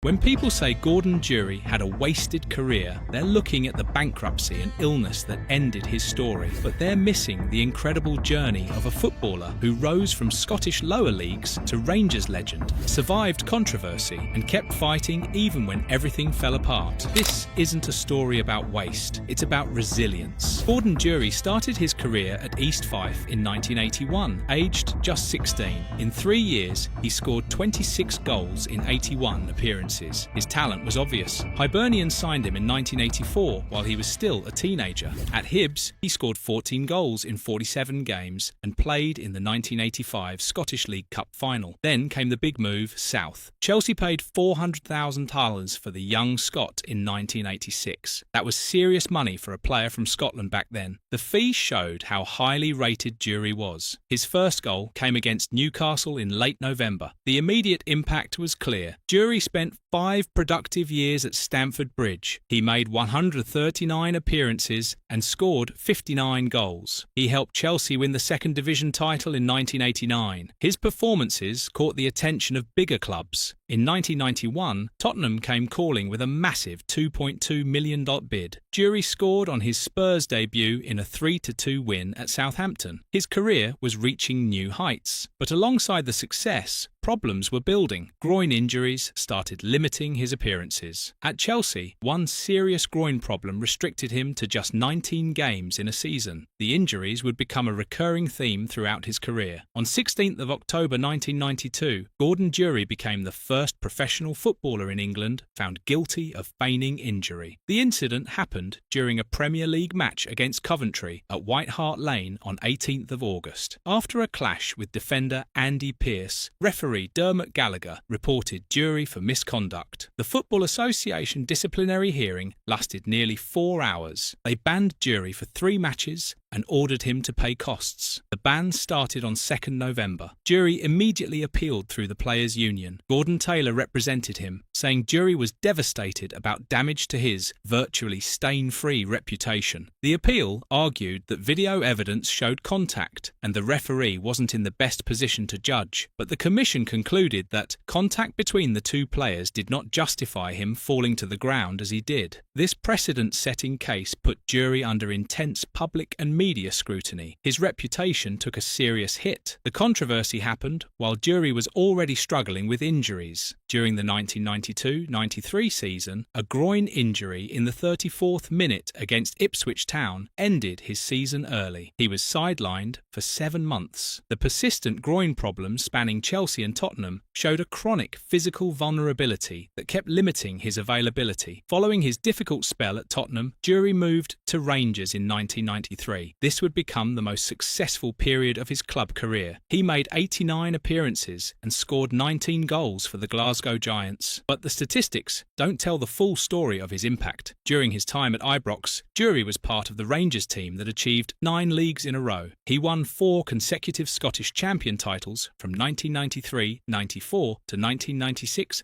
When people say Gordon Durie had a wasted career, they're looking at the bankruptcy and illness that ended his story, but they're missing the incredible journey of a footballer who rose from Scottish lower leagues to Rangers legend, survived controversy, and kept fighting even when everything fell apart. This isn't a story about waste, it's about resilience. Gordon Durie started his career at East Fife in 1981, aged just 16. In 3 years, he scored 26 goals in 81 appearances. His talent was obvious. Hibernian signed him in 1984 while he was still a teenager. At Hibs, he scored 14 goals in 47 games and played in the 1985 Scottish League Cup final. Then came the big move south. Chelsea paid $400,000 for the young Scot in 1986. That was serious money for a player from Scotland back then. The fee showed how highly rated Durie was. His first goal came against Newcastle in late November. The immediate impact was clear. Durie spent 5 productive years at Stamford Bridge. He made 139 appearances and scored 59 goals. He helped Chelsea win the second division title in 1989. His performances caught the attention of bigger clubs. In 1991, Tottenham came calling with a massive $2.2 million bid. Durie scored on his Spurs debut in a 3-2 win at Southampton. His career was reaching new heights. But alongside the success, problems were building. Groin injuries started limiting his appearances. At Chelsea, one serious groin problem restricted him to just 19 games in a season. The injuries would become a recurring theme throughout his career. On 16th of October 1992, Gordon Durie became the first professional footballer in England found guilty of feigning injury. The incident happened during a Premier League match against Coventry at White Hart Lane on 18th of August. After a clash with defender Andy Pearce, referee Dermot Gallagher reported Durie for misconduct. The Football Association disciplinary hearing lasted nearly 4 hours. They banned Durie for 3 matches and ordered him to pay costs. The ban started on 2nd November. Durie immediately appealed through the Players' Union. Gordon Taylor represented him, saying Durie was devastated about damage to his virtually stain-free reputation. The appeal argued that video evidence showed contact and the referee wasn't in the best position to judge, but the commission concluded that contact between the two players did not justify him falling to the ground as he did. This precedent-setting case put Durie under intense public and media scrutiny. His reputation took a serious hit. The controversy happened while Durie was already struggling with injuries. During the 1992-93 season, a groin injury in the 34th minute against Ipswich Town ended his season early. He was sidelined for 7 months. The persistent groin problems spanning Chelsea and Tottenham showed a chronic physical vulnerability that kept limiting his availability. Following his difficult spell at Tottenham, Durie moved to Rangers in 1993. This would become the most successful period of his club career. He made 89 appearances and scored 19 goals for the Glasgow Giants. But the statistics don't tell the full story of his impact. During his time at Ibrox, Durie was part of the Rangers team that achieved 9 leagues in a row. He won 4 consecutive Scottish champion titles from 1993-94 to 1996-97.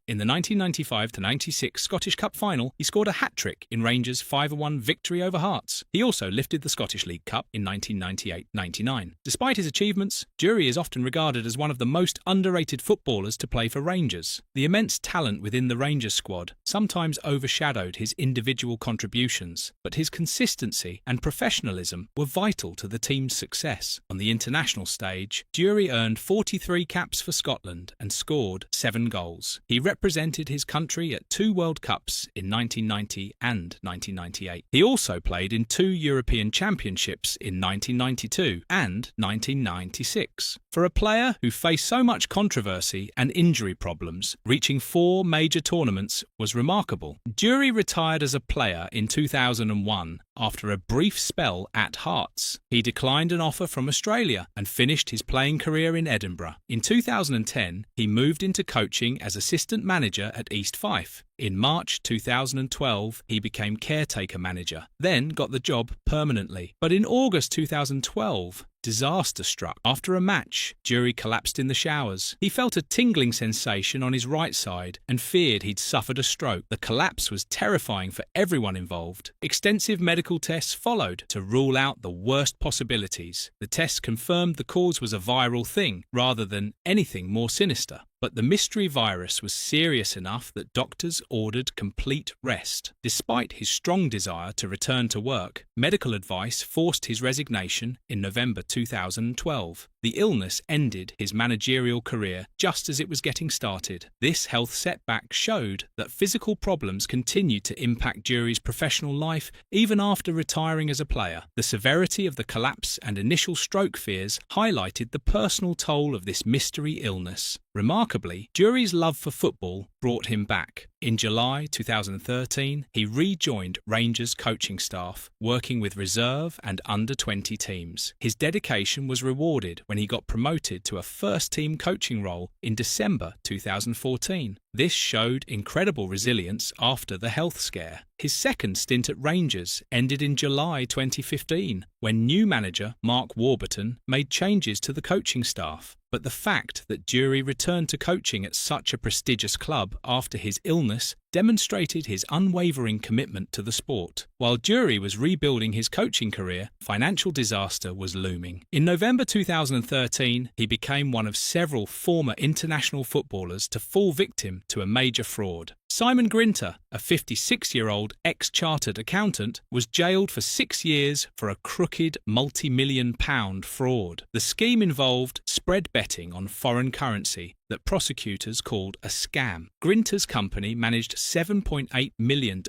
In the 1995-96 Scottish Cup final, he scored a hat-trick in Rangers' 5-1 victory over Hearts. He also lifted the Scottish League Cup in 1998-99. Despite his achievements, Durie is often regarded as one of the most underrated footballers to play for Rangers. The immense talent within the Rangers squad sometimes overshadowed his individual contributions, but his consistency and professionalism were vital to the team's success. On the international stage, Durie earned 43 caps for Scotland and scored 7 goals. He represented his country at 2 World Cups in 1990 and 1998. He also played in 2 European Championships in 1992 and 1996. For a player who faced so much controversy and injury problems, reaching 4 major tournaments was remarkable. Durie retired as a player in 2001 after a brief spell at Hearts. He declined an offer from Australia and finished his playing career in Edinburgh. In 2010, he moved into coaching as assistant manager at East Fife. In March 2012, he became caretaker manager, then got the job permanently. But in August 2012, disaster struck. After a match, Durie collapsed in the showers. He felt a tingling sensation on his right side and feared he'd suffered a stroke. The collapse was terrifying for everyone involved. Extensive medical tests followed to rule out the worst possibilities. The tests confirmed the cause was a viral thing rather than anything more sinister. but the mystery virus was serious enough that doctors ordered complete rest. Despite his strong desire to return to work, medical advice forced his resignation in November 2012. The illness ended his managerial career just as it was getting started. This health setback showed that physical problems continued to impact Durie's professional life even after retiring as a player. The severity of the collapse and initial stroke fears highlighted the personal toll of this mystery illness. Remarkably, Durie's love for football brought him back. In July 2013, he rejoined Rangers coaching staff, working with reserve and under-20 teams. His dedication was rewarded when he got promoted to a first-team coaching role in December 2014. This showed incredible resilience after the health scare. His second stint at Rangers ended in July 2015, when new manager Mark Warburton made changes to the coaching staff. But the fact that Durie returned to coaching at such a prestigious club after his illness demonstrated his unwavering commitment to the sport. While Durie was rebuilding his coaching career, financial disaster was looming. In November 2013, he became one of several former international footballers to fall victim to a major fraud. Simon Grinter, a 56-year-old ex-chartered accountant, was jailed for 6 years for a crooked multi-million-pound fraud. The scheme involved spread betting on foreign currency that prosecutors called a scam. Grinter's company managed $7.8 million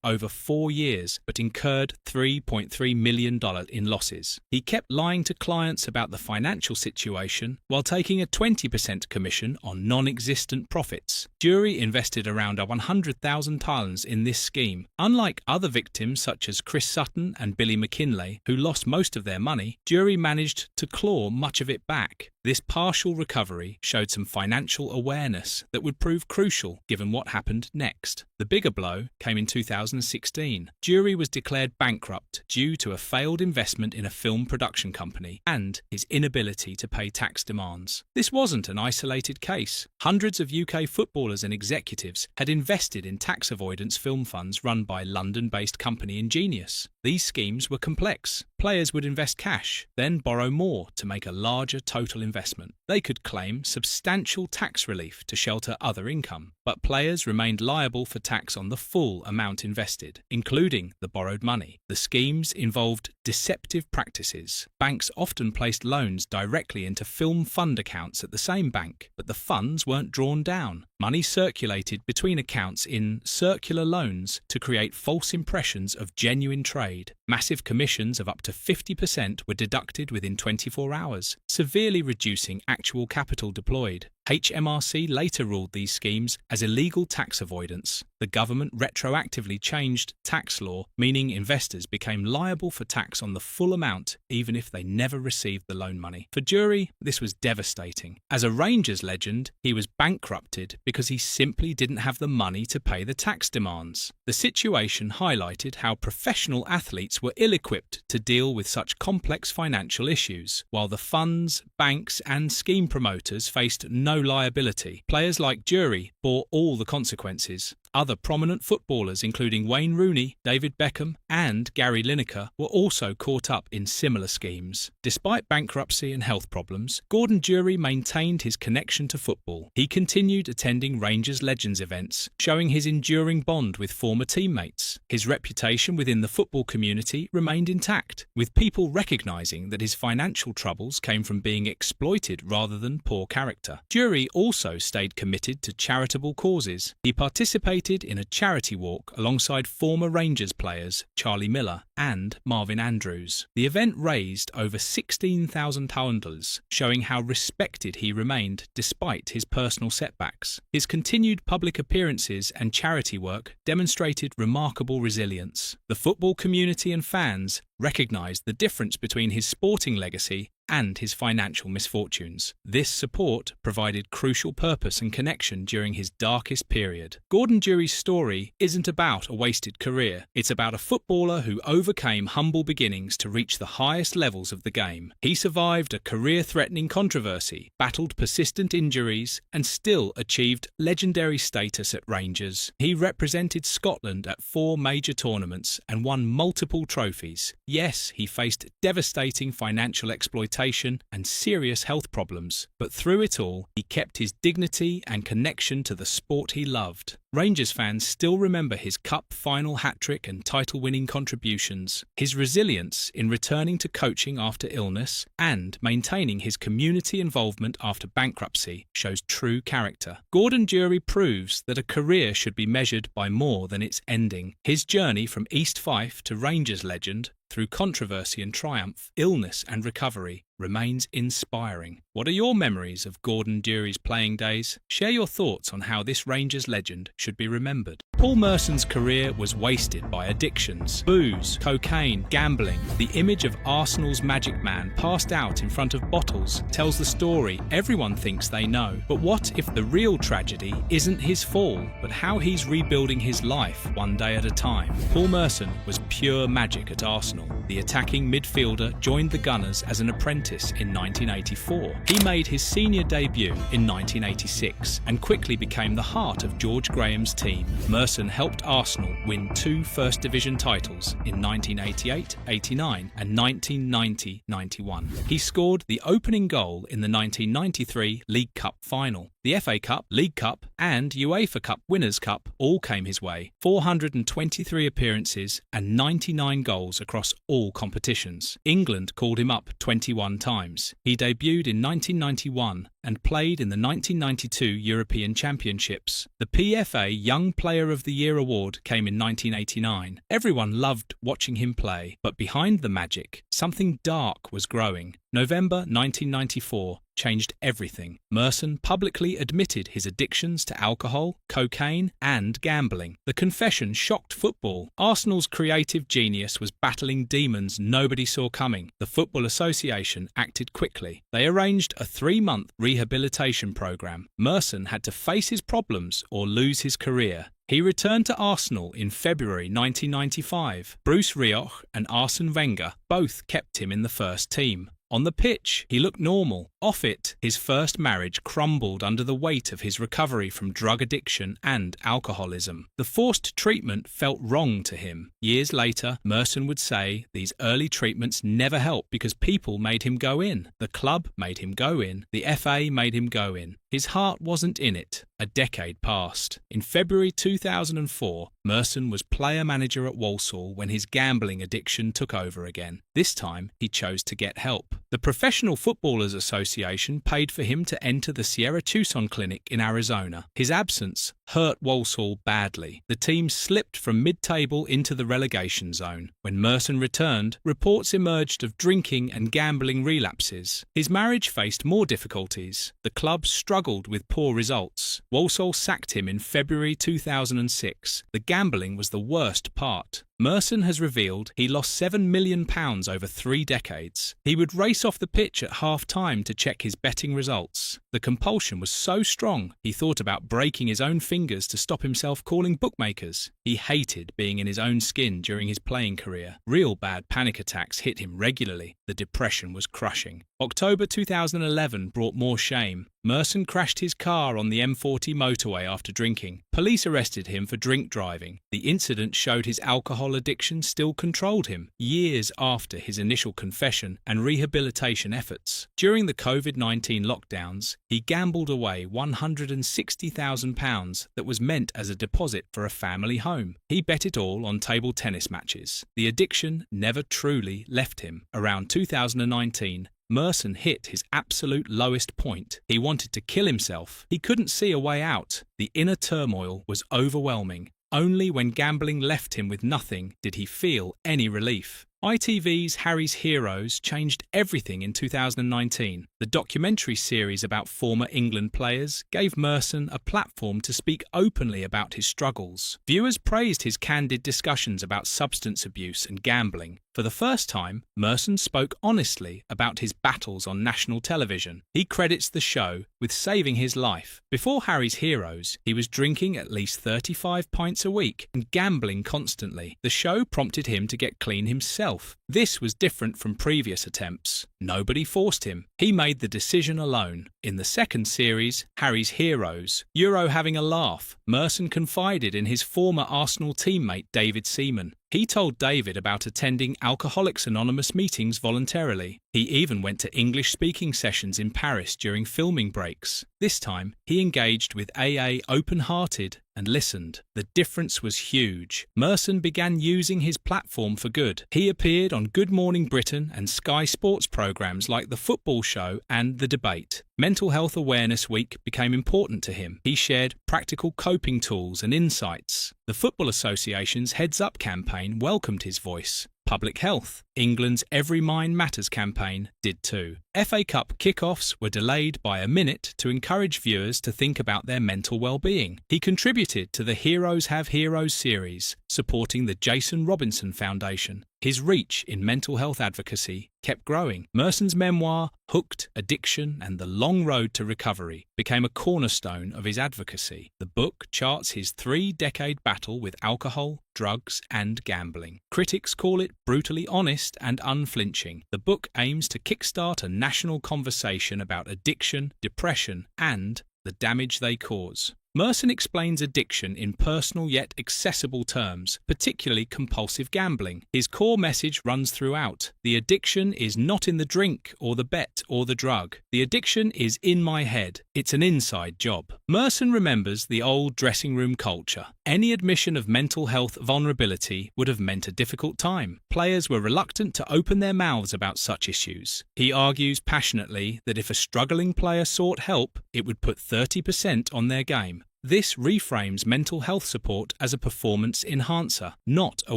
over 4 years, but incurred $3.3 million in losses. He kept lying to clients about the financial situation while taking a 20% commission on non-existent profits. Durie invested around £100,000 in this scheme. Unlike other victims such as Chris Sutton and Billy McKinlay, who lost most of their money, Durie managed to claw much of it back. This partial recovery showed some financial awareness that would prove crucial given what happened next. The bigger blow came in 2016. Durie was declared bankrupt due to a failed investment in a film production company and his inability to pay tax demands. This wasn't an isolated case. Hundreds of UK footballers and executives had invested in tax avoidance film funds run by London-based company Ingenious. These schemes were complex. Players would invest cash, then borrow more to make a larger total investment. They could claim substantial tax relief to shelter other income, but players remained liable for tax on the full amount invested, including the borrowed money. The schemes involved deceptive practices. Banks often placed loans directly into film fund accounts at the same bank, but the funds weren't drawn down. Money circulated between accounts in circular loans to create false impressions of genuine trade. Massive commissions of up to 50% were deducted within 24 hours, severely reducing actual capital deployed. HMRC later ruled these schemes as illegal tax avoidance. The government retroactively changed tax law, meaning investors became liable for tax on the full amount even if they never received the loan money. For Durie, this was devastating. As a Rangers legend, he was bankrupted because he simply didn't have the money to pay the tax demands. The situation highlighted how professional athletes were ill-equipped to deal with such complex financial issues, while the funds, banks and scheme promoters faced no liability. Players like Durie bore all the consequences. Other prominent footballers, including Wayne Rooney, David Beckham and Gary Lineker, were also caught up in similar schemes. Despite bankruptcy and health problems, Gordon Durie maintained his connection to football. He continued attending Rangers Legends events, showing his enduring bond with former teammates. His reputation within the football community remained intact, with people recognising that his financial troubles came from being exploited rather than poor character. Durie also stayed committed to charitable causes. He participated in a charity walk alongside former Rangers players Charlie Miller and Marvin Andrews. The event raised over £16,000, showing how respected he remained despite his personal setbacks. His continued public appearances and charity work demonstrated remarkable resilience. The football community and fans recognised the difference between his sporting legacy and his financial misfortunes. This support provided crucial purpose and connection during his darkest period. Gordon Durie's story isn't about a wasted career. It's about a footballer who overcame humble beginnings to reach the highest levels of the game. He survived a career-threatening controversy, battled persistent injuries, and still achieved legendary status at Rangers. He represented Scotland at 4 major tournaments and won multiple trophies. Yes, he faced devastating financial exploitation rehabilitation and serious health problems, but through it all, he kept his dignity and connection to the sport he loved. Rangers fans still remember his cup final hat-trick and title-winning contributions, his resilience in returning to coaching after illness, and maintaining his community involvement after bankruptcy shows true character. Gordon Durie proves that a career should be measured by more than its ending. His journey from East Fife to Rangers legend, through controversy and triumph, illness and recovery, remains inspiring. What are your memories of Gordon Durie's playing days? Share your thoughts on how this Rangers legend should be remembered. Paul Merson's career was wasted by addictions, booze, cocaine, gambling. The image of Arsenal's magic man passed out in front of bottles tells the story everyone thinks they know. But what if the real tragedy isn't his fall, but how he's rebuilding his life one day at a time? Paul Merson was pure magic at Arsenal. The attacking midfielder joined the Gunners as an apprentice in 1984. He made his senior debut in 1986 and quickly became the heart of George Graham's team. Merson helped Arsenal win 2 First Division titles in 1988-89 and 1990-91. He scored the opening goal in the 1993 League Cup final. The FA Cup, League Cup and UEFA Cup Winners' Cup all came his way. 423 appearances and 99 goals across all competitions. England called him up 21 times. He debuted in 1991 and played in the 1992 European Championships. The PFA Young Player of the Year award came in 1989. Everyone loved watching him play, but behind the magic, something dark was growing. November 1994 changed everything. Merson publicly admitted his addictions to alcohol, cocaine and gambling. The confession shocked football. Arsenal's creative genius was battling demons nobody saw coming. The Football Association acted quickly. They arranged a 3-month rehabilitation program. Merson had to face his problems or lose his career. He returned to Arsenal in February 1995. Bruce Rioch and Arsene Wenger both kept him in the first team. On the pitch, he looked normal. Off it, his first marriage crumbled under the weight of his recovery from drug addiction and alcoholism. The forced treatment felt wrong to him. Years later, Merson would say these early treatments never helped because people made him go in. The club made him go in. The FA made him go in. His heart wasn't in it. A decade passed. In February 2004, Merson was player-manager at Walsall when his gambling addiction took over again. This time, he chose to get help. The Professional Footballers Association paid for him to enter the Sierra Tucson Clinic in Arizona. His absence hurt Walsall badly. The team slipped from mid-table into the relegation zone. When Merson returned, reports emerged of drinking and gambling relapses. His marriage faced more difficulties. The club struggled with poor results. Walsall sacked him in February 2006. The gambling was the worst part. Merson has revealed he lost £7 million over 3 decades. He would race off the pitch at half-time to check his betting results. The compulsion was so strong, he thought about breaking his own fingers to stop himself calling bookmakers. He hated being in his own skin during his playing career. Real bad panic attacks hit him regularly. The depression was crushing. October 2011 brought more shame. Merson crashed his car on the M40 motorway after drinking. Police arrested him for drink driving. The incident showed his alcohol addiction still controlled him, years after his initial confession and rehabilitation efforts. During the COVID-19 lockdowns, he gambled away £160,000 that was meant as a deposit for a family home. He bet it all on table tennis matches. The addiction never truly left him. Around 2019, Merson hit his absolute lowest point. He wanted to kill himself. He couldn't see a way out. The inner turmoil was overwhelming. Only when gambling left him with nothing did he feel any relief. ITV's Harry's Heroes changed everything in 2019. The documentary series about former England players gave Merson a platform to speak openly about his struggles. Viewers praised his candid discussions about substance abuse and gambling. For the first time, Merson spoke honestly about his battles on national television. He credits the show with saving his life. Before Harry's Heroes, he was drinking at least 35 pints a week and gambling constantly. The show prompted him to get clean himself. This was different from previous attempts. Nobody forced him. He made the decision alone. In the second series, Harry's Heroes, Euro having a laugh, Merson confided in his former Arsenal teammate David Seaman. He told David about attending Alcoholics Anonymous meetings voluntarily. He even went to English-speaking sessions in Paris during filming breaks. This time, he engaged with AA open-hearted and listened. The difference was huge. Merson began using his platform for good. He appeared on Good Morning Britain and Sky Sports programs like The Football Show and The Debate. Mental Health Awareness Week became important to him. He shared practical coping tools and insights. The Football Association's Heads Up campaign welcomed his voice. Public Health, England's Every Mind Matters campaign, did too. FA Cup kickoffs were delayed by a minute to encourage viewers to think about their mental well-being. He contributed to the Heroes Have Heroes series, supporting the Jason Robinson Foundation. His reach in mental health advocacy kept growing. Merson's memoir, Hooked, Addiction and the Long Road to Recovery, became a cornerstone of his advocacy. The book charts his 3-decade battle with alcohol, drugs and gambling. Critics call it brutally honest and unflinching. The book aims to kickstart a national conversation about addiction, depression and the damage they cause. Merson explains addiction in personal yet accessible terms, particularly compulsive gambling. His core message runs throughout. The addiction is not in the drink or the bet or the drug. The addiction is in my head. It's an inside job. Merson remembers the old dressing room culture. Any admission of mental health vulnerability would have meant a difficult time. Players were reluctant to open their mouths about such issues. He argues passionately that if a struggling player sought help, it would put 30% on their game. This reframes mental health support as a performance enhancer, not a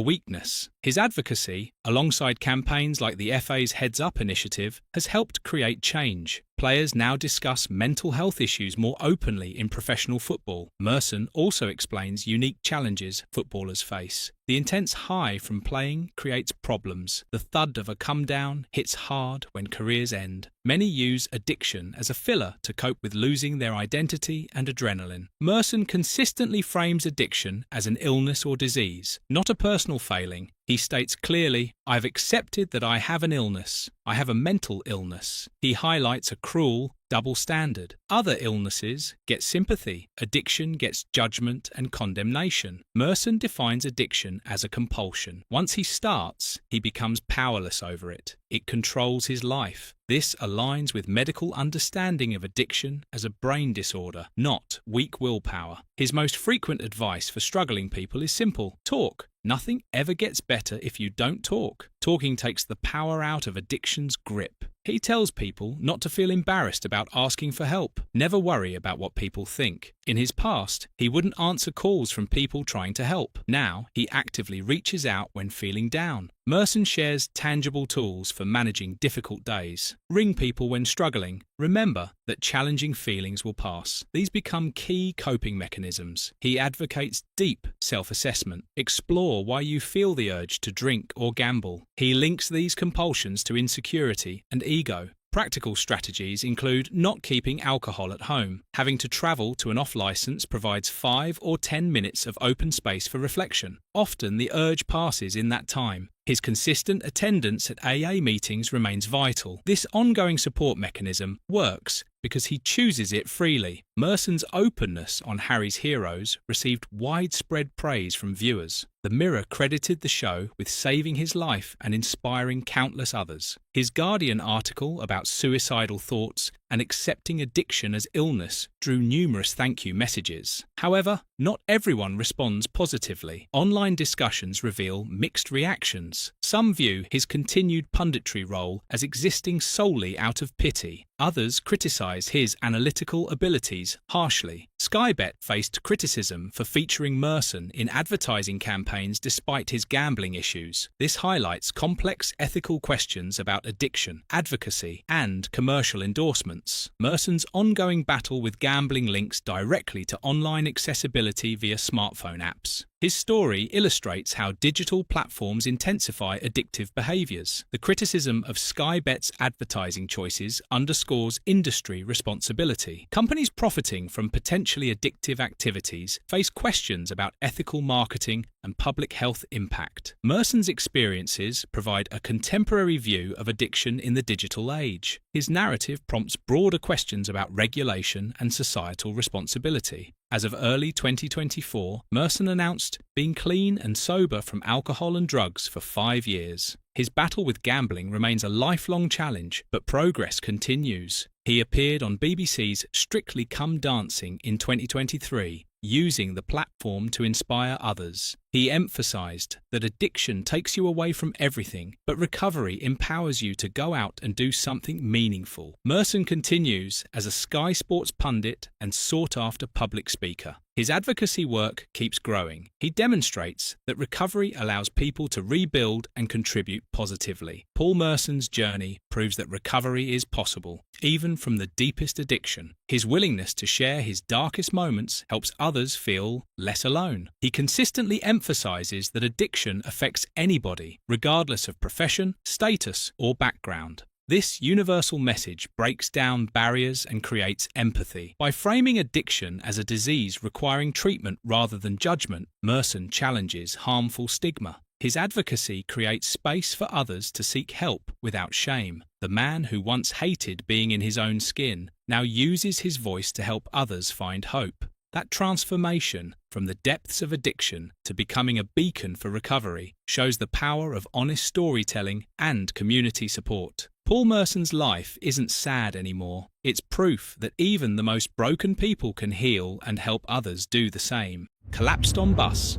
weakness. His advocacy, alongside campaigns like the FA's Heads Up initiative, has helped create change. Players now discuss mental health issues more openly in professional football. Merson also explains unique challenges footballers face. The intense high from playing creates problems. The thud of a come-down hits hard when careers end. Many use addiction as a filler to cope with losing their identity and adrenaline. Merson consistently frames addiction as an illness or disease, not a personal failing. He states clearly, "I've accepted that I have an illness. I have a mental illness." He highlights a cruel, double standard. Other illnesses get sympathy. Addiction gets judgment and condemnation. Merson defines addiction as a compulsion. Once he starts, he becomes powerless over it. It controls his life. This aligns with medical understanding of addiction as a brain disorder, not weak willpower. His most frequent advice for struggling people is simple: talk. Nothing ever gets better if you don't talk. Talking takes the power out of addiction's grip. He tells people not to feel embarrassed about asking for help. Never worry about what people think. In his past, he wouldn't answer calls from people trying to help. Now, he actively reaches out when feeling down. Merson shares tangible tools for managing difficult days. Ring people when struggling. Remember that challenging feelings will pass. These become key coping mechanisms. He advocates deep self-assessment. Explore why you feel the urge to drink or gamble. He links these compulsions to insecurity and ego. Practical strategies include not keeping alcohol at home. Having to travel to an off-license provides 5 or 10 minutes of open space for reflection. Often the urge passes in that time. His consistent attendance at AA meetings remains vital. This ongoing support mechanism works because he chooses it freely. Merson's openness on Harry's Heroes received widespread praise from viewers. The Mirror credited the show with saving his life and inspiring countless others. His Guardian article about suicidal thoughts and accepting addiction as illness drew numerous thank you messages. However, not everyone responds positively. Online discussions reveal mixed reactions. Some view his continued punditry role as existing solely out of pity. Others criticise his analytical abilities harshly. Sky Bet faced criticism for featuring Merson in advertising campaigns despite his gambling issues. This highlights complex ethical questions about addiction, advocacy, and commercial endorsements. Merson's ongoing battle with gambling links directly to online accessibility via smartphone apps. His story illustrates how digital platforms intensify addictive behaviours. The criticism of Sky Bet's advertising choices underscores industry responsibility. Companies profiting from potentially addictive activities face questions about ethical marketing and public health impact. Merson's experiences provide a contemporary view of addiction in the digital age. His narrative prompts broader questions about regulation and societal responsibility. As of early 2024, Merson announced being clean and sober from alcohol and drugs for 5 years. His battle with gambling remains a lifelong challenge, but progress continues. He appeared on BBC's Strictly Come Dancing in 2023, using the platform to inspire others. He emphasised that addiction takes you away from everything, but recovery empowers you to go out and do something meaningful. Merson continues as a Sky Sports pundit and sought-after public speaker. His advocacy work keeps growing. He demonstrates that recovery allows people to rebuild and contribute positively. Paul Merson's journey proves that recovery is possible, even from the deepest addiction. His willingness to share his darkest moments helps others feel less alone. He consistently emphasizes that addiction affects anybody, regardless of profession, status, or background. This universal message breaks down barriers and creates empathy. By framing addiction as a disease requiring treatment rather than judgment, Merson challenges harmful stigma. His advocacy creates space for others to seek help without shame. The man who once hated being in his own skin now uses his voice to help others find hope. That transformation from the depths of addiction to becoming a beacon for recovery shows the power of honest storytelling and community support. Paul Merson's life isn't sad anymore. It's proof that even the most broken people can heal and help others do the same. Collapsed on bus.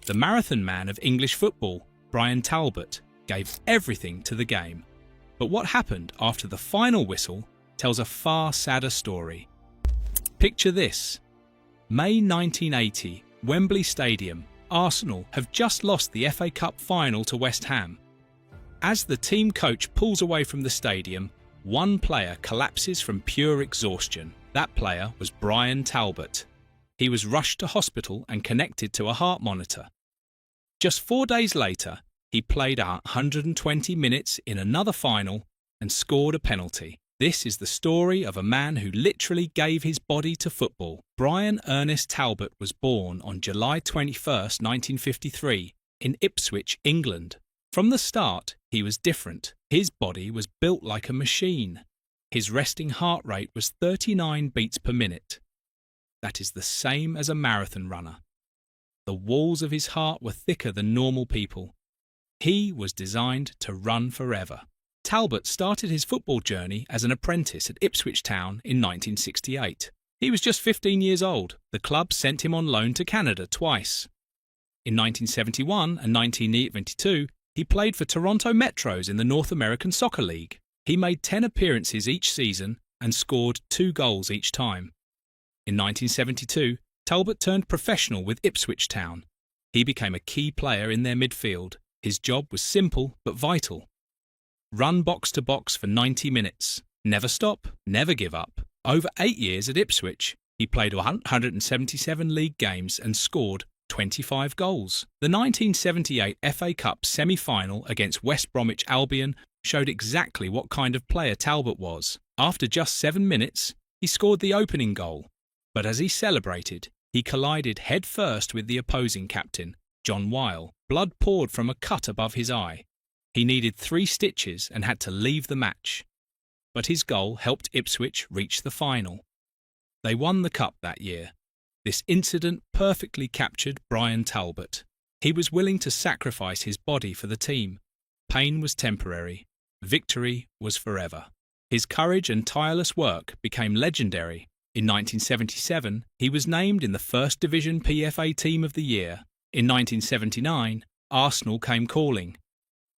The marathon man of English football, Brian Talbot, gave everything to the game. But what happened after the final whistle tells a far sadder story. Picture this. May 1980, Wembley Stadium. Arsenal have just lost the FA Cup final to West Ham. As the team coach pulls away from the stadium, one player collapses from pure exhaustion. That player was Brian Talbot. He was rushed to hospital and connected to a heart monitor. Just 4 days later, he played 120 minutes in another final and scored a penalty. This is the story of a man who literally gave his body to football. Brian Ernest Talbot was born on July 21, 1953, in Ipswich, England. From the start, he was different. His body was built like a machine. His resting heart rate was 39 beats per minute. That is the same as a marathon runner. The walls of his heart were thicker than normal people. He was designed to run forever. Talbot started his football journey as an apprentice at Ipswich Town in 1968. He was just 15 years old. The club sent him on loan to Canada twice. In 1971 and 1972, he played for Toronto Metros in the North American Soccer League. He made 10 appearances each season and scored 2 goals each time. In 1972, Talbot turned professional with Ipswich Town. He became a key player in their midfield. His job was simple but vital. Run box to box for 90 minutes. Never stop, never give up. Over 8 years at Ipswich, he played 177 league games and scored 25 goals. The 1978 FA Cup semi-final against West Bromwich Albion showed exactly what kind of player Talbot was. After just 7 minutes, he scored the opening goal. But as he celebrated, he collided head-first with the opposing captain, John Weil. Blood poured from a cut above his eye. He needed 3 stitches and had to leave the match. But his goal helped Ipswich reach the final. They won the cup that year. This incident perfectly captured Brian Talbot. He was willing to sacrifice his body for the team. Pain was temporary. Victory was forever. His courage and tireless work became legendary. In 1977, he was named in the First Division PFA Team of the Year. In 1979, Arsenal came calling.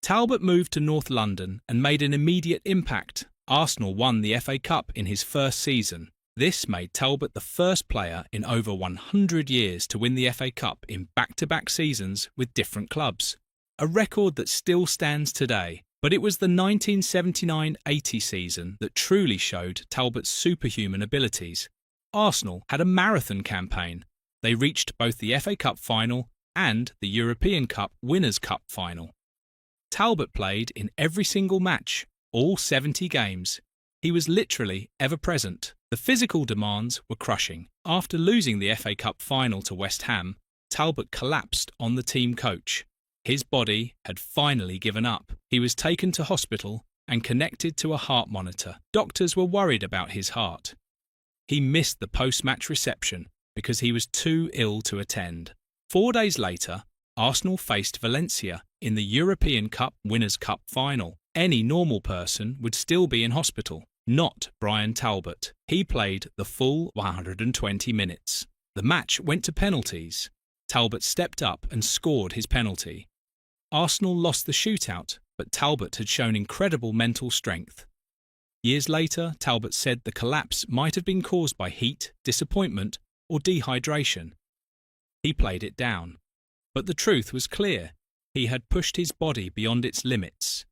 Talbot moved to North London and made an immediate impact. Arsenal won the FA Cup in his first season. This made Talbot the first player in over 100 years to win the FA Cup in back-to-back seasons with different clubs, a record that still stands today. But it was the 1979-80 season that truly showed Talbot's superhuman abilities. Arsenal had a marathon campaign. They reached both the FA Cup final and the European Cup Winners' Cup final. Talbot played in every single match, all 70 games. He was literally ever present. The physical demands were crushing. After losing the FA Cup final to West Ham, Talbot collapsed on the team coach. His body had finally given up. He was taken to hospital and connected to a heart monitor. Doctors were worried about his heart. He missed the post-match reception, because he was too ill to attend. 4 days later, Arsenal faced Valencia in the European Cup Winners' Cup final. Any normal person would still be in hospital, not Brian Talbot. He played the full 120 minutes. The match went to penalties. Talbot stepped up and scored his penalty. Arsenal lost the shootout, but Talbot had shown incredible mental strength. Years later, Talbot said the collapse might have been caused by heat, disappointment, or dehydration. He played it down. But the truth was clear. He had pushed his body beyond its limits.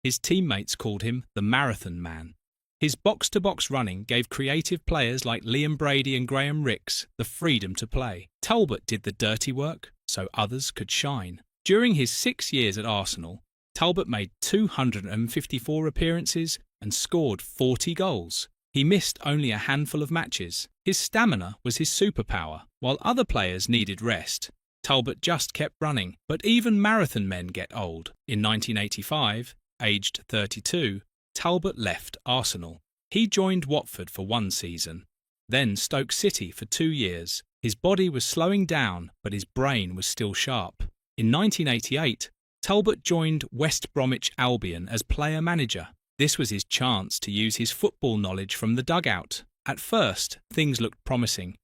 His teammates called him the Marathon Man. His box-to-box running gave creative players like Liam Brady and Graham Rix the freedom to play. Talbot did the dirty work so others could shine. During his 6 years at Arsenal, Talbot made 254 appearances and scored 40 goals. He missed only a handful of matches. His stamina was his superpower. While other players needed rest, Talbot just kept running. But even marathon men get old. In 1985, aged 32, Talbot left Arsenal. He joined Watford for 1 season, then Stoke City for 2 years. His body was slowing down, but his brain was still sharp. In 1988, Talbot joined West Bromwich Albion as player-manager. This was his chance to use his football knowledge from the dugout. At first, things looked promising.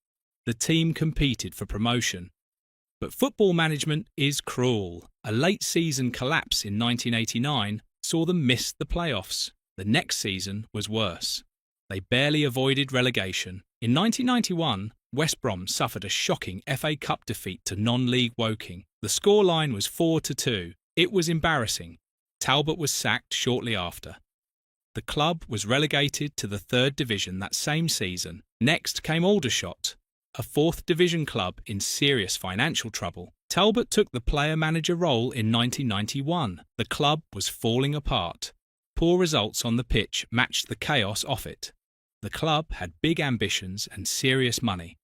The team competed for promotion. But football management is cruel. A late-season collapse in 1989 saw them miss the playoffs. The next season was worse. They barely avoided relegation. In 1991, West Brom suffered a shocking FA Cup defeat to non-league Woking. The scoreline was 4-2. It was embarrassing. Talbot was sacked shortly after. The club was relegated to the 3rd Division that same season. Next came Aldershot, a 4th Division club in serious financial trouble. Talbot took the player-manager role in 1991. The club was falling apart. Poor results on the pitch matched the chaos off it. The club had big ambitions and serious money.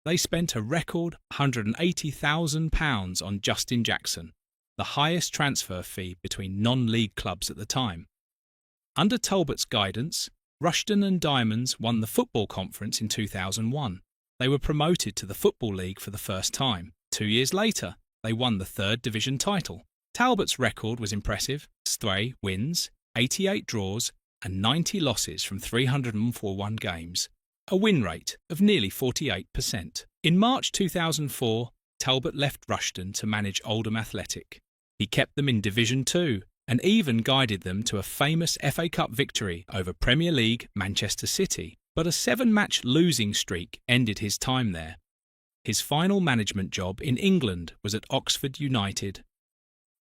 They spent a record £180,000 on Justin Jackson, the highest transfer fee between non-league clubs at the time. Under Talbot's guidance, Rushden and Diamonds won the Football Conference in 2001. They were promoted to the Football League for the first time. 2 years later, they won the 3rd Division title. Talbot's record was impressive: 3 wins, 88 draws, and 90 losses from 341 games, a win rate of nearly 48%. In March 2004, Talbot left Rushden to manage Oldham Athletic. He kept them in Division 2 and even guided them to a famous FA Cup victory over Premier League Manchester City. But a 7-match losing streak ended his time there. His final management job in England was at Oxford United.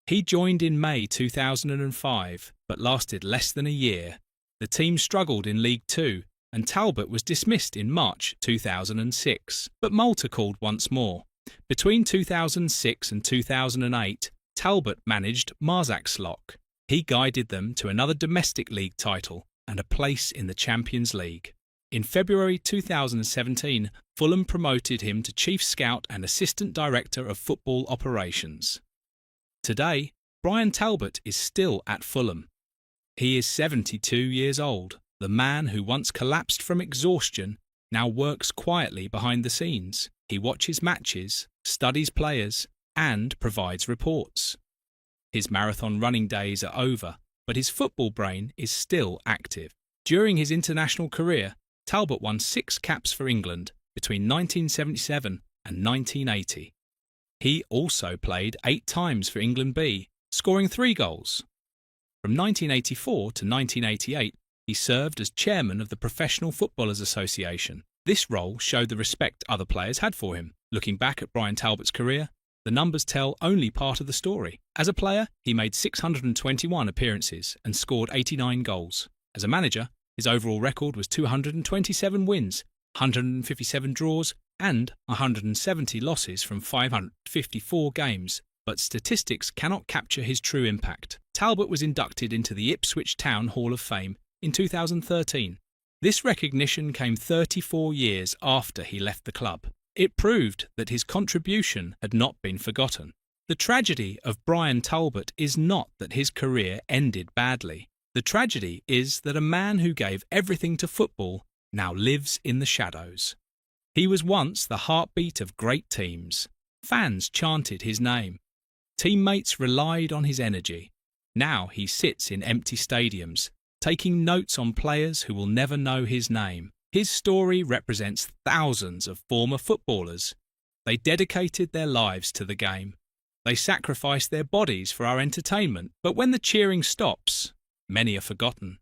He joined in May 2005, but lasted less than a year. The team struggled in League Two, and Talbot was dismissed in March 2006. But Malta called once more. Between 2006 and 2008, Talbot managed Marsaxlokk. He guided them to another domestic league title and a place in the Champions League. In February 2017, Fulham promoted him to Chief Scout and Assistant Director of Football Operations. Today, Brian Talbot is still at Fulham. He is 72 years old. The man who once collapsed from exhaustion now works quietly behind the scenes. He watches matches, studies players, and provides reports. His marathon running days are over, but his football brain is still active. During his international career, Talbot won 6 caps for England between 1977 and 1980. He also played 8 times for England B, scoring 3 goals. From 1984 to 1988, he served as chairman of the Professional Footballers Association. This role showed the respect other players had for him. Looking back at Brian Talbot's career, the numbers tell only part of the story. As a player, he made 621 appearances and scored 89 goals. As a manager, his overall record was 227 wins, 157 draws, and 170 losses from 554 games. But statistics cannot capture his true impact. Talbot was inducted into the Ipswich Town Hall of Fame in 2013. This recognition came 34 years after he left the club. It proved that his contribution had not been forgotten. The tragedy of Brian Talbot is not that his career ended badly. The tragedy is that a man who gave everything to football now lives in the shadows. He was once the heartbeat of great teams. Fans chanted his name. Teammates relied on his energy. Now he sits in empty stadiums, taking notes on players who will never know his name. His story represents thousands of former footballers. They dedicated their lives to the game. They sacrificed their bodies for our entertainment, but when the cheering stops, many are forgotten.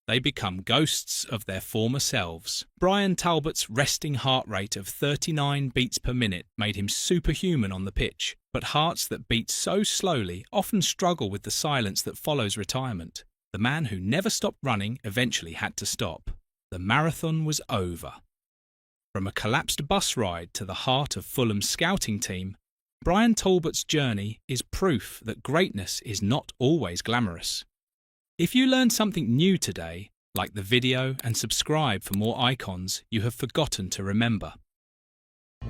They become ghosts of their former selves. Brian Talbot's resting heart rate of 39 beats per minute made him superhuman on the pitch, but hearts that beat so slowly often struggle with the silence that follows retirement. The man who never stopped running eventually had to stop. The marathon was over. From a collapsed bus ride to the heart of Fulham's scouting team, Brian Talbot's journey is proof that greatness is not always glamorous. If you learned something new today, like the video and subscribe for more icons you have forgotten to remember.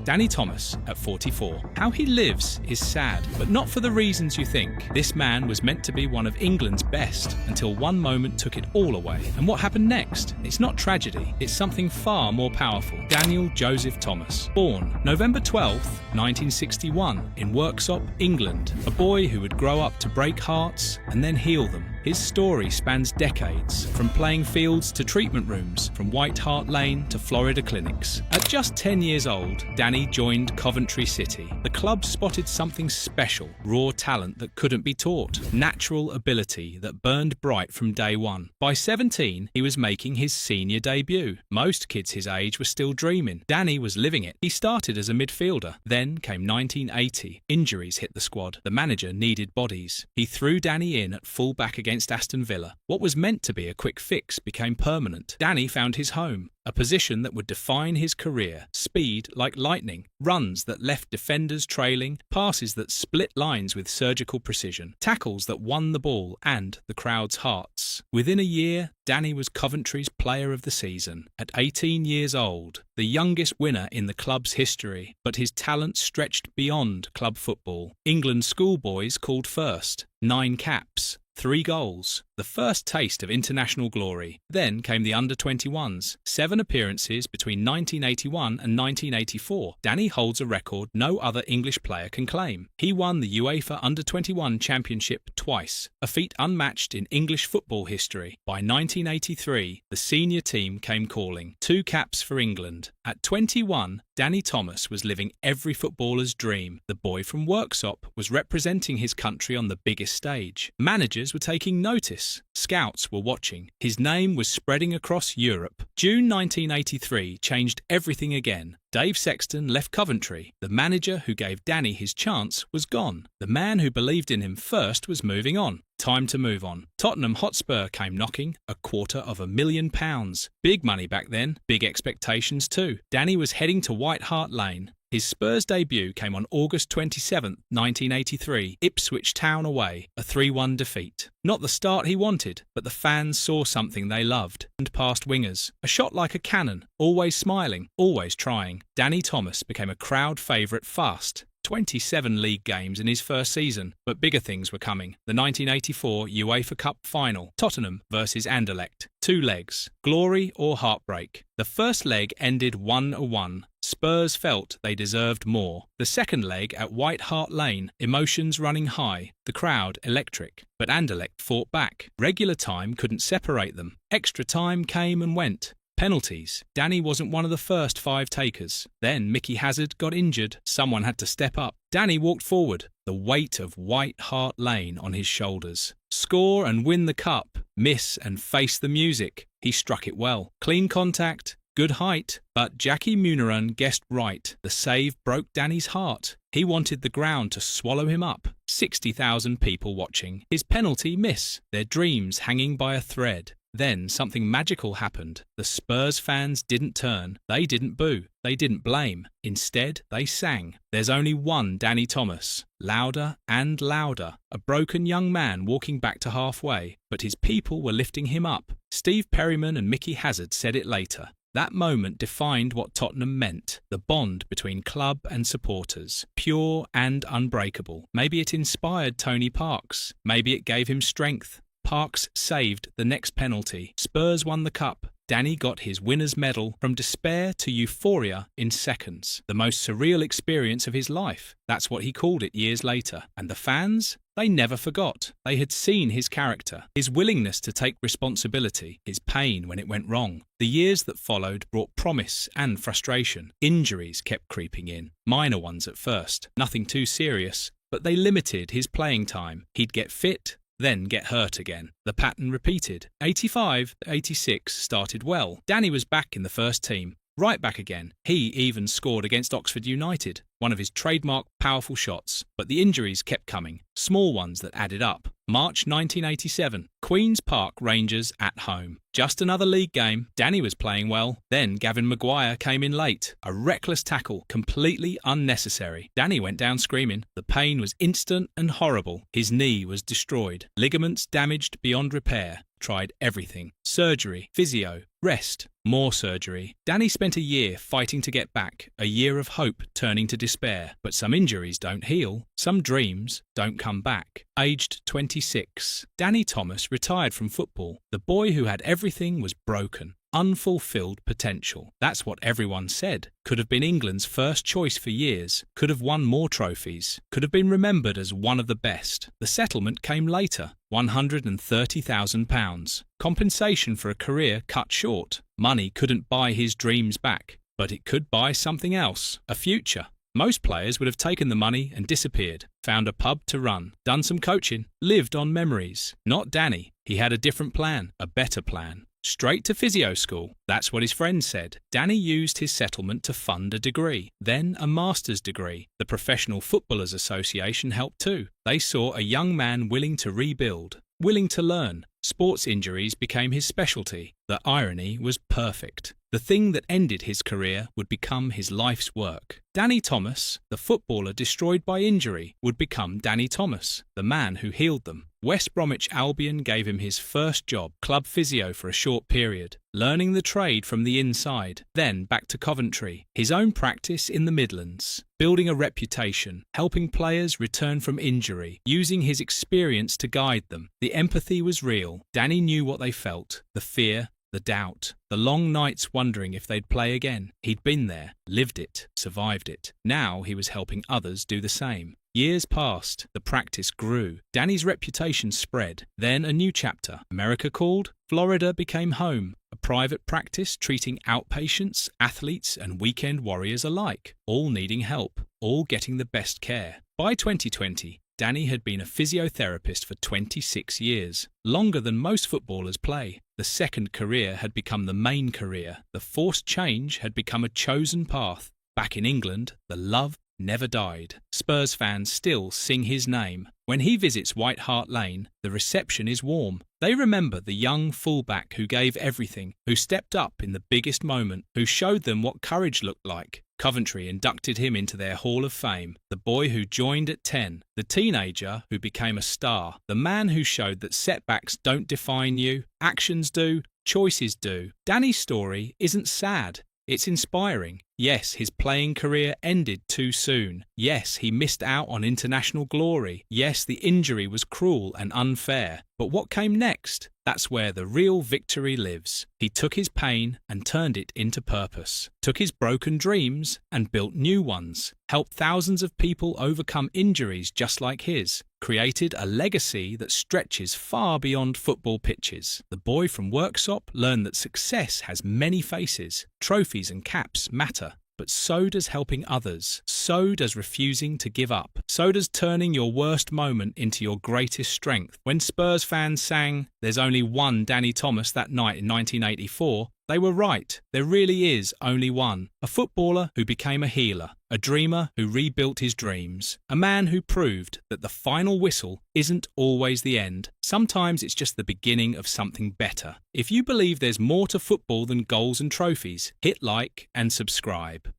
Danny Thomas at 44. How he lives is sad, but not for the reasons you think. This man was meant to be one of England's best until one moment took it all away. And what happened next? It's not tragedy, it's something far more powerful. Daniel Joseph Thomas. Born November 12th, 1961 in Worksop, England. A boy who would grow up to break hearts and then heal them. His story spans decades, from playing fields to treatment rooms, from White Hart Lane to Florida clinics. At just 10 years old, Danny joined Coventry City. The club spotted something special, raw talent that couldn't be taught, natural ability that burned bright from day one. By 17, he was making his senior debut. Most kids his age were still dreaming. Danny was living it. He started as a midfielder. Then came 1980. Injuries hit the squad. The manager needed bodies. He threw Danny in at full-back against Aston Villa. What was meant to be a quick fix became permanent. Danny found his home, a position that would define his career. Speed like lightning, runs that left defenders trailing, passes that split lines with surgical precision, tackles that won the ball and the crowd's hearts. Within a year, Danny was Coventry's Player of the Season. At 18 years old, the youngest winner in the club's history, but his talent stretched beyond club football. England schoolboys called first. 9 caps. 3 goals, the first taste of international glory. Then came the under-21s, 7 appearances between 1981 and 1984. Danny holds a record no other English player can claim. He won the UEFA Under-21 Championship twice, a feat unmatched in English football history. By 1983, the senior team came calling. 2 caps for England. At 21, Danny Thomas was living every footballer's dream. The boy from Worksop was representing his country on the biggest stage. Managers were taking notice. Scouts were watching. His name was spreading across Europe. June 1983 changed everything again. Dave Sexton left Coventry. The manager who gave Danny his chance was gone. The man who believed in him first was moving on. Time to move on. Tottenham Hotspur came knocking, £250,000. Big money back then, big expectations too. Danny was heading to White Hart Lane. His Spurs debut came on August 27, 1983, Ipswich Town away, a 3-1 defeat. Not the start he wanted, but the fans saw something they loved. And past wingers. A shot like a cannon, always smiling, always trying. Danny Thomas became a crowd favourite fast. 27 league games in his first season, but bigger things were coming. The 1984 UEFA Cup final, Tottenham versus Anderlecht. 2 legs, glory or heartbreak. The first leg ended 1-1. Spurs felt they deserved more. The second leg at White Hart Lane, emotions running high, the crowd electric. But Anderlecht fought back. Regular time couldn't separate them. Extra time came and went. Penalties. Danny wasn't one of the first 5 takers. Then Mickey Hazard got injured. Someone had to step up. Danny walked forward, the weight of White Hart Lane on his shoulders. Score and win the cup. Miss and face the music. He struck it well. Clean contact. Good height, but Jackie Muniran guessed right. The save broke Danny's heart. He wanted the ground to swallow him up. 60,000 people watching. His penalty miss. Their dreams hanging by a thread. Then something magical happened. The Spurs fans didn't turn. They didn't boo. They didn't blame. Instead, they sang. There's only one Danny Thomas. Louder and louder. A broken young man walking back to halfway. But his people were lifting him up. Steve Perryman and Mickey Hazard said it later. That moment defined what Tottenham meant, the bond between club and supporters, pure and unbreakable. Maybe it inspired Tony Parks. Maybe it gave him strength. Parks saved the next penalty. Spurs won the cup. Danny got his winner's medal from despair to euphoria in seconds. The most surreal experience of his life. That's what he called it years later. And the fans? They never forgot. They had seen his character, his willingness to take responsibility, his pain when it went wrong. The years that followed brought promise and frustration. Injuries kept creeping in, minor ones at first, nothing too serious, but they limited his playing time. He'd get fit, then get hurt again. The pattern repeated. 85-86 started well. Danny was back in the first team. Right back again. He even scored against Oxford United, one of his trademark powerful shots. But the injuries kept coming, small ones that added up. March 1987, Queen's Park Rangers at home. Just another league game. Danny was playing well. Then Gavin Maguire came in late. A reckless tackle, completely unnecessary. Danny went down screaming. The pain was instant and horrible. His knee was destroyed. Ligaments damaged beyond repair. Tried everything. Surgery, physio, rest, more surgery. Danny spent a year fighting to get back, a year of hope turning to despair. But some injuries don't heal, some dreams don't come back. Aged 26, Danny Thomas retired from football. The boy who had everything was broken. Unfulfilled potential. That's what everyone said. Could have been England's first choice for years. Could have won more trophies. Could have been remembered as one of the best. The settlement came later. £130,000. Compensation for a career cut short. Money couldn't buy his dreams back, but it could buy something else. A future. Most players would have taken the money and disappeared, found a pub to run, done some coaching, lived on memories. Not Danny. He had a different plan, a better plan. Straight to physio school. That's what his friends said. Danny used his settlement to fund a degree, then a master's degree. The Professional Footballers Association helped too. They saw a young man willing to rebuild, willing to learn. Sports injuries became his specialty. The irony was perfect. The thing that ended his career would become his life's work. Danny Thomas, the footballer destroyed by injury, would become Danny Thomas, the man who healed them. West Bromwich Albion gave him his first job, club physio for a short period, learning the trade from the inside, then back to Coventry, his own practice in the Midlands, building a reputation, helping players return from injury, using his experience to guide them. The empathy was real. Danny knew what they felt, the fear, the doubt, the long nights wondering if they'd play again. He'd been there, lived it, survived it. Now he was helping others do the same. Years passed, the practice grew, Danny's reputation spread. Then a new chapter. America called, Florida became home, a private practice treating outpatients, athletes and weekend warriors alike, all needing help, all getting the best care. By 2020, Danny had been a physiotherapist for 26 years, longer than most footballers play. The second career had become the main career. The forced change had become a chosen path. Back in England, the love never died. Spurs fans still sing his name. When he visits White Hart Lane, the reception is warm. They remember the young fullback who gave everything, who stepped up in the biggest moment, who showed them what courage looked like. Coventry inducted him into their Hall of Fame. The boy who joined at 10, the teenager who became a star, the man who showed that setbacks don't define you, actions do, choices do. Danny's story isn't sad. It's inspiring. Yes, his playing career ended too soon. Yes, he missed out on international glory. Yes, the injury was cruel and unfair. But what came next? That's where the real victory lives. He took his pain and turned it into purpose. Took his broken dreams and built new ones. Helped thousands of people overcome injuries just like his. Created a legacy that stretches far beyond football pitches. The boy from Worksop learned that success has many faces. Trophies and caps matter. But so does helping others. So does refusing to give up. So does turning your worst moment into your greatest strength. When Spurs fans sang, "There's only one Danny Thomas" that night in 1984, they were right. There really is only one. A footballer who became a healer. A dreamer who rebuilt his dreams. A man who proved that the final whistle isn't always the end. Sometimes it's just the beginning of something better. If you believe there's more to football than goals and trophies, hit like and subscribe.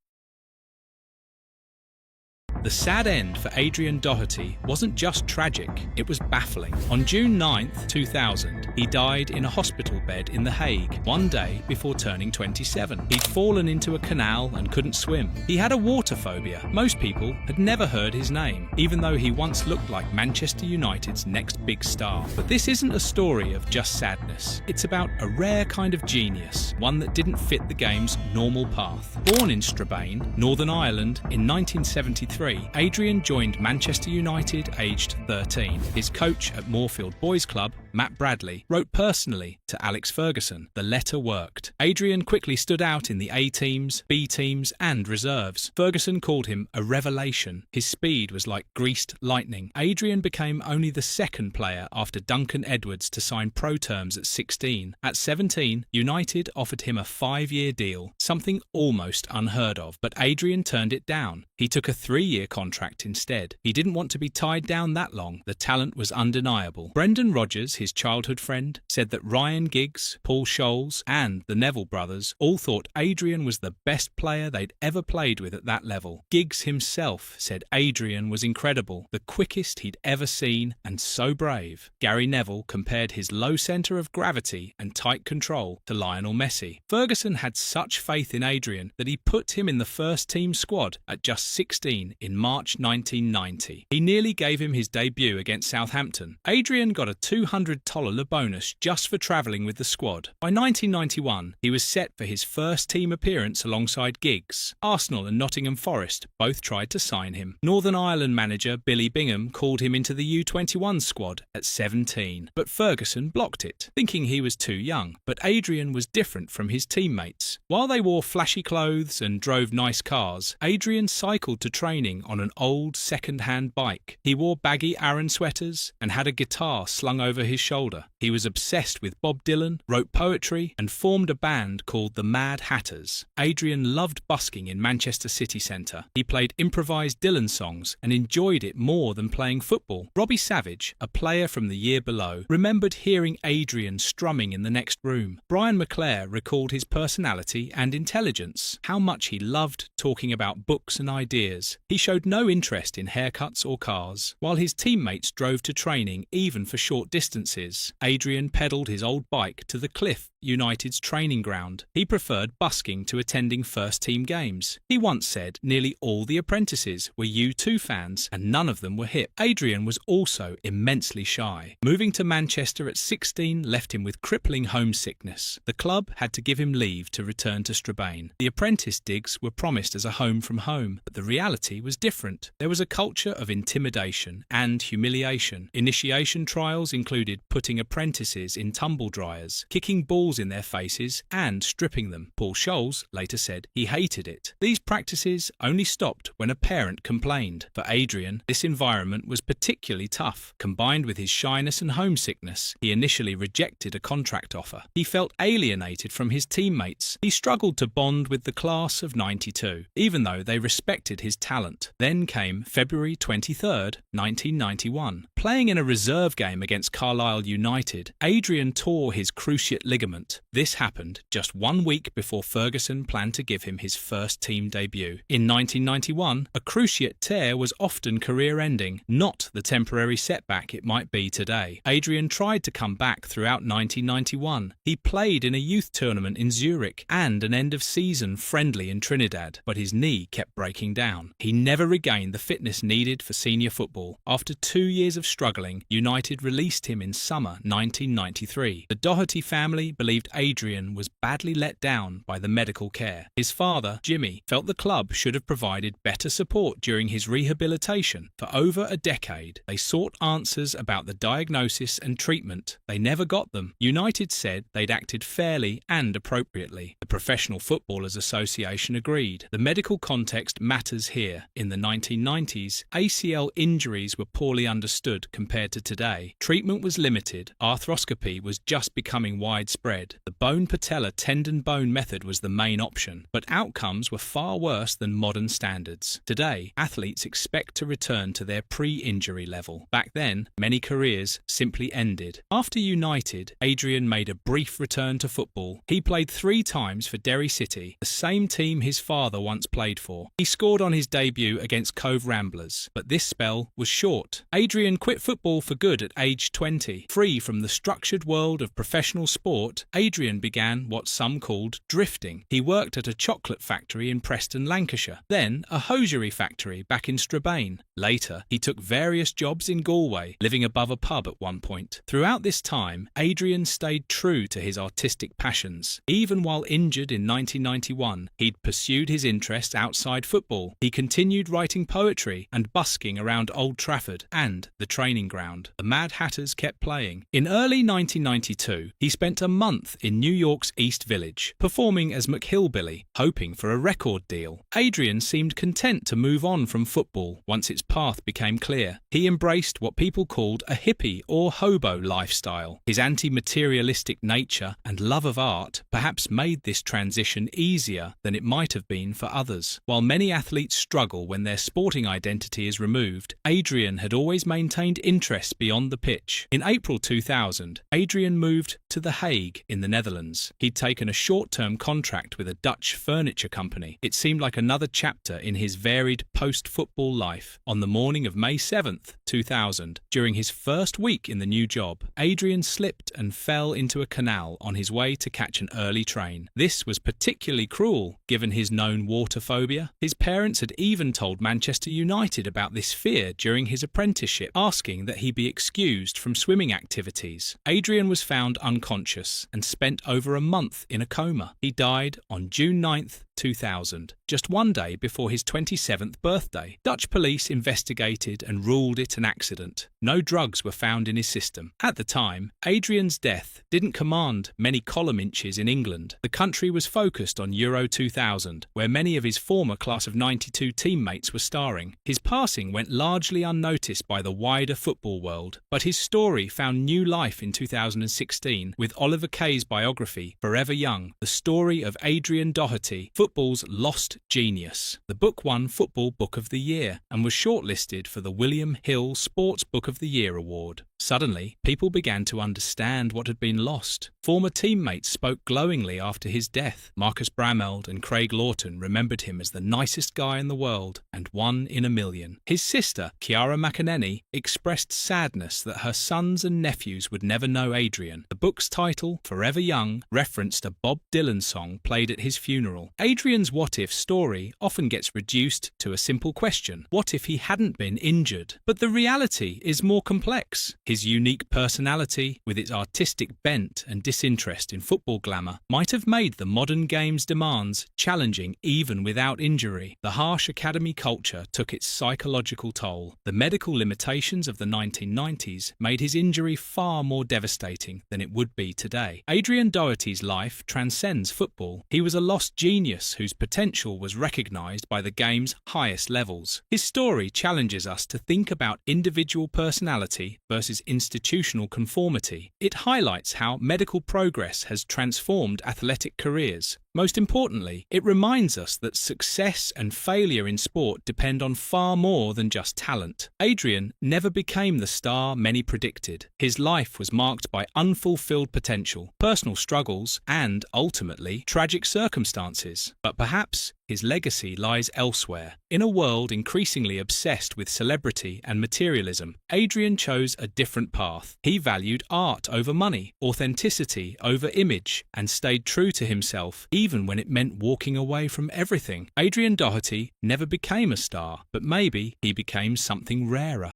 The sad end for Adrian Doherty wasn't just tragic, it was baffling. On June 9, 2000, he died in a hospital bed in The Hague, one day before turning 27. He'd fallen into a canal and couldn't swim. He had a water phobia. Most people had never heard his name, even though he once looked like Manchester United's next big star. But this isn't a story of just sadness. It's about a rare kind of genius, one that didn't fit the game's normal path. Born in Strabane, Northern Ireland, in 1973, Adrian joined Manchester United aged 13. His coach at Moorfield Boys Club, Matt Bradley, wrote personally to Alex Ferguson. The letter worked. Adrian quickly stood out in the A teams, B teams and reserves. Ferguson called him a revelation. His speed was like greased lightning. Adrian became only the second player after Duncan Edwards to sign pro terms at 16. At 17, United offered him a 5-year deal, something almost unheard of, but Adrian turned it down. He took a 3-year contract instead. He didn't want to be tied down that long. The talent was undeniable. Brendan Rodgers, his childhood friend, said that Ryan Giggs, Paul Scholes and the Neville brothers all thought Adrian was the best player they'd ever played with at that level. Giggs himself said Adrian was incredible, the quickest he'd ever seen and so brave. Gary Neville compared his low centre of gravity and tight control to Lionel Messi. Ferguson had such faith in Adrian that he put him in the first team squad at just 16 in March 1990. He nearly gave him his debut against Southampton. Adrian got a $200 bonus just for travelling with the squad. By 1991, he was set for his first team appearance alongside Giggs. Arsenal and Nottingham Forest both tried to sign him. Northern Ireland manager Billy Bingham called him into the U21 squad at 17, but Ferguson blocked it, thinking he was too young. But Adrian was different from his teammates. While they wore flashy clothes and drove nice cars, Adrian cycled to training on an old second-hand bike. He wore baggy Aran sweaters and had a guitar slung over his shoulder. He was obsessed with Bob Dylan, wrote poetry and formed a band called the Mad Hatters. Adrian loved busking in Manchester city centre. He played improvised Dylan songs and enjoyed it more than playing football. Robbie Savage, a player from the year below, remembered hearing Adrian strumming in the next room. Brian McClare recalled his personality and intelligence, how much he loved talking about books and ideas. He showed no interest in haircuts or cars. While his teammates drove to training even for short distances, Adrian pedalled his old bike to the Cliff, United's training ground. He preferred busking to attending first-team games. He once said nearly all the apprentices were U2 fans and none of them were hip. Adrian was also immensely shy. Moving to Manchester at 16 left him with crippling homesickness. The club had to give him leave to return to Strabane. The apprentice digs were promised as a home from home, but the reality was different. There was a culture of intimidation and humiliation. Initiation trials included putting apprentices in tumble dryers, kicking balls in their faces and stripping them. Paul Scholes later said he hated it. These practices only stopped when a parent complained. For Adrian, this environment was particularly tough. Combined with his shyness and homesickness, he initially rejected a contract offer. He felt alienated from his teammates. He struggled to bond with the class of '92, even though they respected his talent. Then came February 23rd, 1991. Playing in a reserve game against Carlisle United, Adrian tore his cruciate ligament. This happened just 1 week before Ferguson planned to give him his first team debut. In 1991, a cruciate tear was often career-ending, not the temporary setback it might be today. Adrian tried to come back throughout 1991. He played in a youth tournament in Zurich and an end-of-season friendly in Trinidad, but his knee kept breaking down. He never regained the fitness needed for senior football. After 2 years of struggling, United released him in summer 1993. The Doherty family believed Adrian was badly let down by the medical care. His father, Jimmy, felt the club should have provided better support during his rehabilitation. For over a decade, they sought answers about the diagnosis and treatment. They never got them. United said they'd acted fairly and appropriately. The Professional Footballers Association agreed. The medical context matters here. In the 1990s, ACL injuries were poorly understood compared to today. Treatment was limited. Arthroscopy was just becoming widespread. spread. The bone patella tendon bone method was the main option, but outcomes were far worse than modern standards. Today, athletes expect to return to their pre-injury level. Back then, many careers simply ended. After United, Adrian made a brief return to football. He played 3 times for Durie City, the same team his father once played for. He scored on his debut against Cove Ramblers, but this spell was short. Adrian quit football for good at age 20. Free from the structured world of professional sport, Adrian began what some called drifting. He worked at a chocolate factory in Preston, Lancashire, then a hosiery factory back in Strabane. Later, he took various jobs in Galway, living above a pub at one point. Throughout this time, Adrian stayed true to his artistic passions. Even while injured in 1991, he'd pursued his interests outside football. He continued writing poetry and busking around Old Trafford and the training ground. The Mad Hatters kept playing. In early 1992, he spent a month in New York's East Village, performing as McHillbilly, hoping for a record deal. Adrian seemed content to move on from football once its path became clear. He embraced what people called a hippie or hobo lifestyle. His anti-materialistic nature and love of art perhaps made this transition easier than it might have been for others. While many athletes struggle when their sporting identity is removed, Adrian had always maintained interests beyond the pitch. In April 2000, Adrian moved to The Hague in the Netherlands. He'd taken a short-term contract with a Dutch furniture company. It seemed like another chapter in his varied post-football life. On the morning of May 7th, 2000, during his first week in the new job, Adrian slipped and fell into a canal on his way to catch an early train. This was particularly cruel, given his known water phobia. His parents had even told Manchester United about this fear during his apprenticeship, asking that he be excused from swimming activities. Adrian was found unconscious and spent over a month in a coma. He died on June 9th, 2000, just one day before his 27th birthday. Dutch police investigated and ruled it an accident. No drugs were found in his system. At the time, Adrian's death didn't command many column inches in England. The country was focused on Euro 2000, where many of his former class of '92 teammates were starring. His passing went largely unnoticed by the wider football world, but his story found new life in 2016 with Oliver Kay's biography, Forever Young, the story of Adrian Doherty, football's lost genius. The book won Football Book of the Year and was shortlisted for the William Hill Sports Book of the Year award. Suddenly, people began to understand what had been lost. Former teammates spoke glowingly after his death. Marcus Brameld and Craig Lawton remembered him as the nicest guy in the world and one in a million. His sister, Chiara McAneny, expressed sadness that her sons and nephews would never know Adrian. The book's title, Forever Young, referenced a Bob Dylan song played at his funeral. Adrian's what-if story often gets reduced to a simple question: what if he hadn't been injured? But the reality is more complex. His unique personality, with its artistic bent and disinterest in football glamour, might have made the modern game's demands challenging even without injury. The harsh academy culture took its psychological toll. The medical limitations of the 1990s made his injury far more devastating than it would be today. Adrian Doherty's life transcends football. He was a lost genius whose potential was recognised by the game's highest levels. His story challenges us to think about individual personality versus institutional conformity. It highlights how medical progress has transformed athletic careers. Most importantly, it reminds us that success and failure in sport depend on far more than just talent. Adrian never became the star many predicted. His life was marked by unfulfilled potential, personal struggles, and, ultimately, tragic circumstances. But perhaps his legacy lies elsewhere. In a world increasingly obsessed with celebrity and materialism, Adrian chose a different path. He valued art over money, authenticity over image, and stayed true to himself, even when it meant walking away from everything. Adrian Doherty never became a star, but maybe he became something rarer.